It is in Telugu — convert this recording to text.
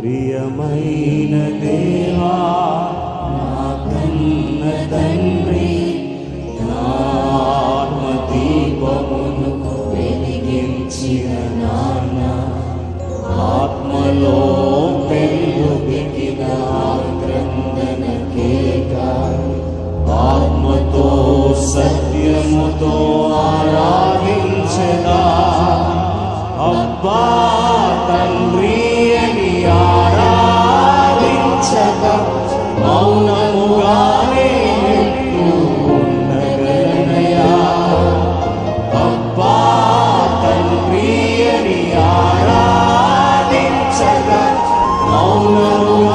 ప్రియమైన దేవా నా కన్న తండ్రి, నా ఆత్మదీపమును వెలిగించిన నాన్న, ఆత్మలో పెరుగుబిగిన ఆక్రందన కేక, ఆత్మతో సత్యముతో ఆరాధించదా అబ్బా తండ్రి అని ఆరాధించక మౌనముగానే ఉండగలనయా. అబ్బా తండ్రి అని ఆరాధించక మౌనముగా